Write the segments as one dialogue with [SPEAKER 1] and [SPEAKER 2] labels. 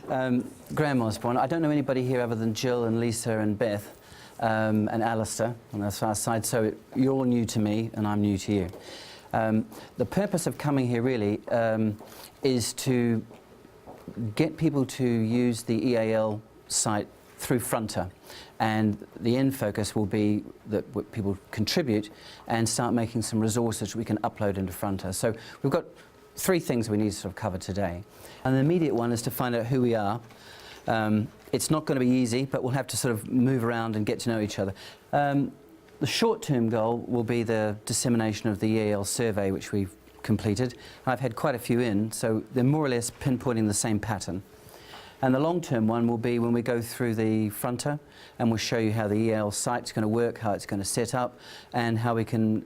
[SPEAKER 1] Graham Osborne. I don't know anybody here other than Jill and Lisa and Beth and Alistair on the far side, so you're all new to me and I'm new to you. The purpose of coming here really is to get people to use the EAL site through Fronter, and the end focus will be that people contribute and start making some resources we can upload into Fronter. So we've got 3 things we need to sort of cover today, and the immediate one is to find out who we are. It's not going to be easy, but we'll have to sort of move around and get to know each other. The short-term goal will be the dissemination of the EAL survey, which we've completed. I've had quite a few in, so they're more or less pinpointing the same pattern. And the long-term one will be when we go through the Fronter, and we'll show you how the EAL site's going to work, how it's going to set up, and how we can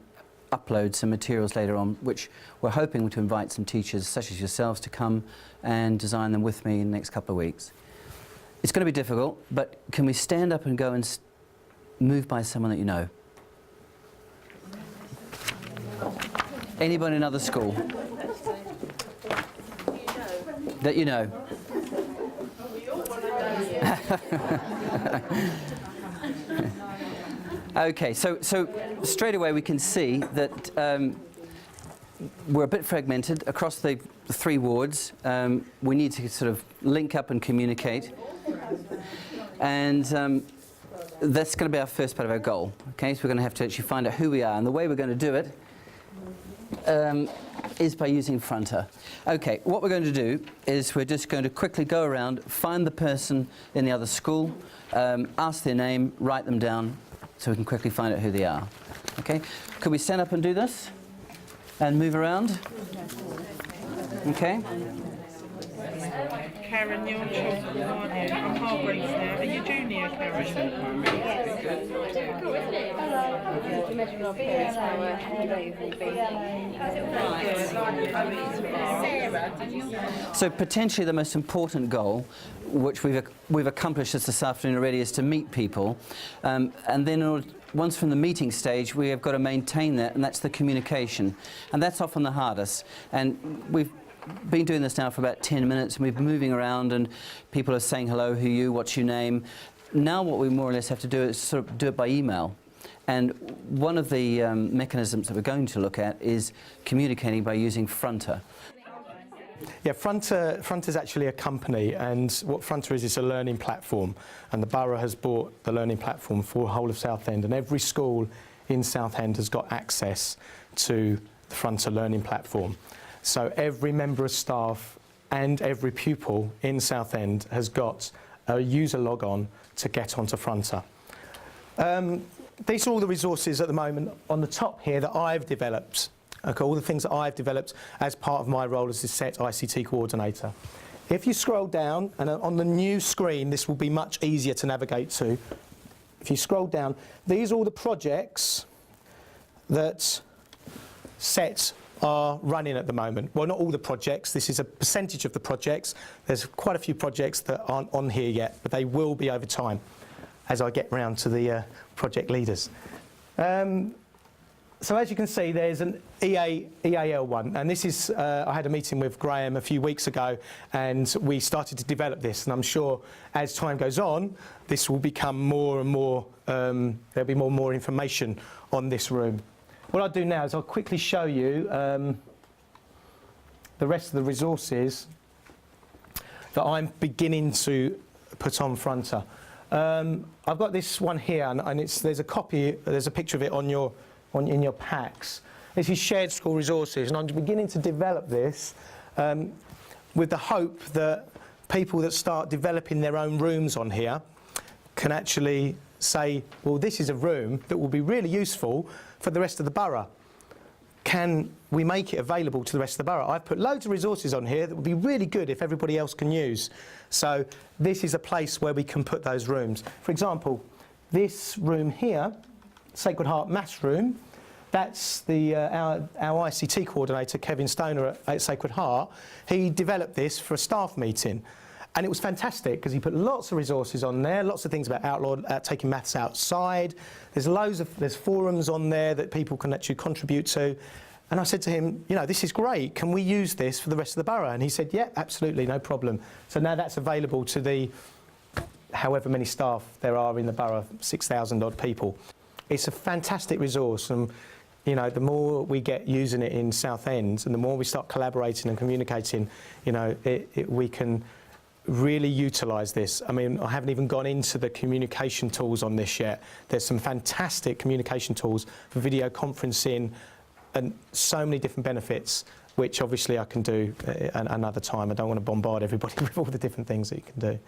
[SPEAKER 1] upload some materials later on, which we're hoping to invite some teachers, such as yourselves, to come and design them with me in the next couple of weeks. It's going to be difficult, but can we stand up and go and move by someone that you know? Anybody in another school? That you know? Okay, so straight away we can see that we're a bit fragmented across the 3 wards. We need to sort of link up and communicate, and that's going to be our first part of our goal. Okay, so we're going to have to actually find out who we are, and the way we're going to do it is by using Fronter. Okay, what we're going to do is we're just going to quickly go around, find the person in the other school, ask their name, write them down, so we can quickly find out who they are. Okay, could we stand up and do this and move around? Okay.
[SPEAKER 2] Karen, you're children, aren't you? I'm Hargreaves now. Are you junior, Karen?
[SPEAKER 1] So potentially the most important goal, which we've accomplished this afternoon already, is to meet people, and then once from the meeting stage we have got to maintain that, and that's the communication, and that's often the hardest. And we've been doing this now for about 10 minutes, and we've been moving around and people are saying hello, who are you, what's your name. Now what we more or less have to do is sort of do it by email. And one of the mechanisms that we're going to look at is communicating by using Fronter.
[SPEAKER 3] Yeah, Fronter is actually a company, and what Fronter is a learning platform, and the borough has bought the learning platform for the whole of Southend, and every school in Southend has got access to the Fronter learning platform. So every member of staff and every pupil in Southend has got a user log-on to get onto Fronter. These are all the resources at the moment on the top here that I've developed. Okay, all the things that I've developed as part of my role as the SET ICT coordinator. If you scroll down, and on the new screen this will be much easier to navigate to. If you scroll down, these are all the projects that SET are running at the moment. Well, not all the projects, this is a percentage of the projects. There's quite a few projects that aren't on here yet, but they will be over time as I get round to the project leaders. So as you can see, there's an EAL one, and this is, I had a meeting with Graham a few weeks ago, and we started to develop this, and I'm sure as time goes on, this will become more and more, there'll be more and more information on this room. What I'll do now is I'll quickly show you the rest of the resources that I'm beginning to put on Fronter. I've got this one here, and there's a copy, there's a picture of it in your packs. This is shared school resources, and I'm beginning to develop this with the hope that people that start developing their own rooms on here can actually say, well, this is a room that will be really useful for the rest of the borough. Can we make it available to the rest of the borough? I've put loads of resources on here that would be really good if everybody else can use. So this is a place where we can put those rooms. For example, this room here, Sacred Heart Maths Room, that's our ICT coordinator, Kevin Stoner at Sacred Heart. He developed this for a staff meeting. And it was fantastic because he put lots of resources on there, lots of things about taking maths outside. There's forums on there that people can actually contribute to. And I said to him, you know, this is great. Can we use this for the rest of the borough? And he said, yeah, absolutely, no problem. So now that's available to the however many staff there are in the borough, 6,000 odd people. It's a fantastic resource, and you know, the more we get using it in Southend and the more we start collaborating and communicating, you know, we can really utilise this. I mean, I haven't even gone into the communication tools on this yet. There's some fantastic communication tools for video conferencing and so many different benefits, which obviously I can do another time. I don't want to bombard everybody with all the different things that you can do.